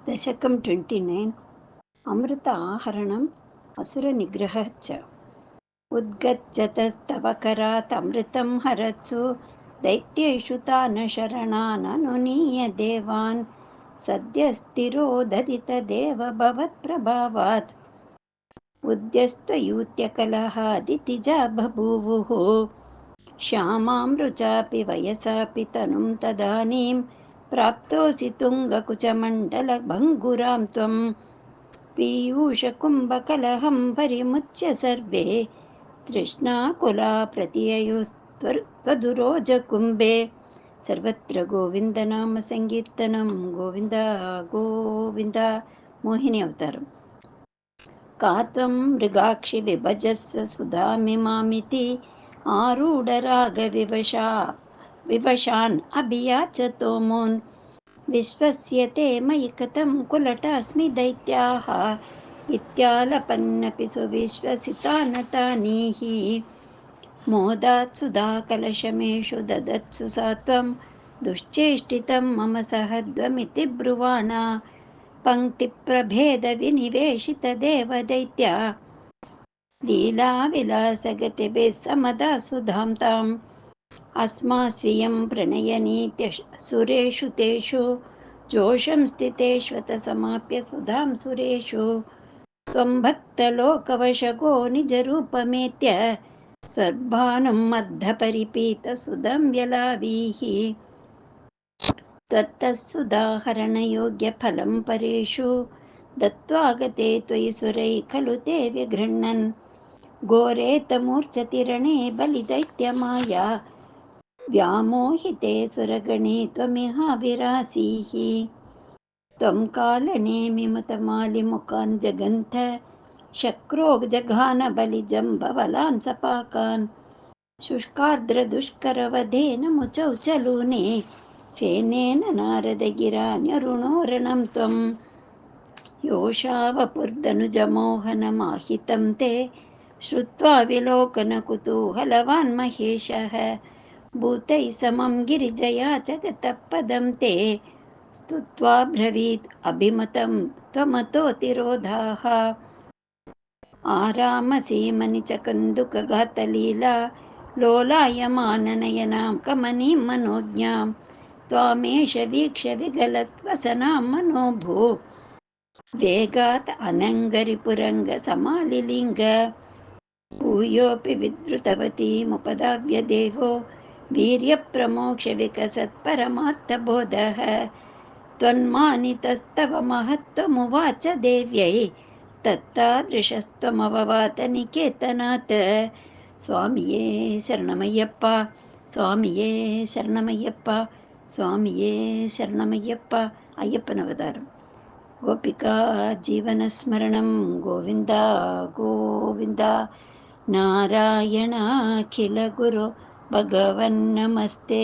दशकं 29 अमृत आहरणम् असुरनिग्रहः च। उद्गच्छतस्तव करात् अमृतं हरत्सु दैत्येषु तान् शरणान् अनुनीय देवान् सद्यस्तिरोदधितदेव भवत्प्रभावात् उद्यस्तयूत्यकलहादितिजा बभूवुः श्यामां वयसापि तनुं तदानीं प्राप्तोऽसि तुङ्गकुचमण्डलभङ्गुरां त्वं पीयूषकुम्भकलहं परिमुच्य सर्वे तृष्णाकुला प्रतिययुस्त्वदुरोजकुम्भे। सर्वत्र गोविन्दनामसङ्कीर्तनं गोविन्द गोविन्द। मोहिनी अवतारम्। का त्वं मृगाक्षि विभजस्व सुधामिमामिति विवशान् अभियाचतो मून् विश्वस्यते मयि कथं कुलटास्मि दैत्याः इत्यालपन्नपि सुविश्वसितानतानीः मोदात् सुधाकलशमेषु ददत्सु सा त्वं दुश्चेष्टितं मम सहध्वमिति ब्रुवाणा पङ्क्तिप्रभेदविनिवेशितदेव दैत्या लीलाविलासगतिभिः समदा सुधां ताम् अस्मास्वियं प्रणयनीत्यसुरेषु तेषु जोषं स्थितेष्वत समाप्य सुधां सुरेषु त्वं भक्तलोकवशगो निजरूपमेत्य स्वर्भानुं मद्धपरिपीतसुधं व्यलावीः त्वत्तः सुधाहरणयोग्यफलं परेषु दत्त्वागते त्वयि सुरैः खलु ते व्यगृह्णन् घोरेतमूर्च्छतिरणे बलिदैत्यमाया व्यामोहिते सुरगणे त्वमिहाविरासीः त्वं कालनेमिमतमालिमुखान् जगन्थ शक्रो जघानबलिजम्बवलान् सपाकान् शुष्कार्द्रदुष्करवधेन मुचौ चलूने फेनेन नारदगिरान्यरुणोरणं त्वं योषावपुर्दनुजमोहनमाहितं ते श्रुत्वा विलोकनकुतूहलवान् महेशः भूतैः समं गिरिजया जगतः पदं ते स्तुत्वा ब्रवीत् अभिमतं त्वमतोतिरोधाः आरामसीमनिचकन्दुकगातलीला लोलायमाननयनां कमनीं मनोज्ञां त्वामेष वीक्ष्य विगलत्वसनां मनोभू वेगात् अनङ्गरिपुरङ्गसमालिलिङ्ग भूयोऽपि विद्रुतवतीमुपदाव्य देहो वीर्यप्रमोक्षविकसत्परमार्थबोधः त्वन्मानितस्तव महत्त्वमुवाच देव्यै तत्तादृशस्त्वमववात निकेतनात् स्वामिये शरणमय्यप्प स्वामिये शरणमय्यप्प स्वामिये शरणमय्यप्प अय्यप्पनवतारम् गोपिका जीवनस्मरणं गोविन्द गोविन्द नारायणाखिलगुरो भगवन्नमस्ते।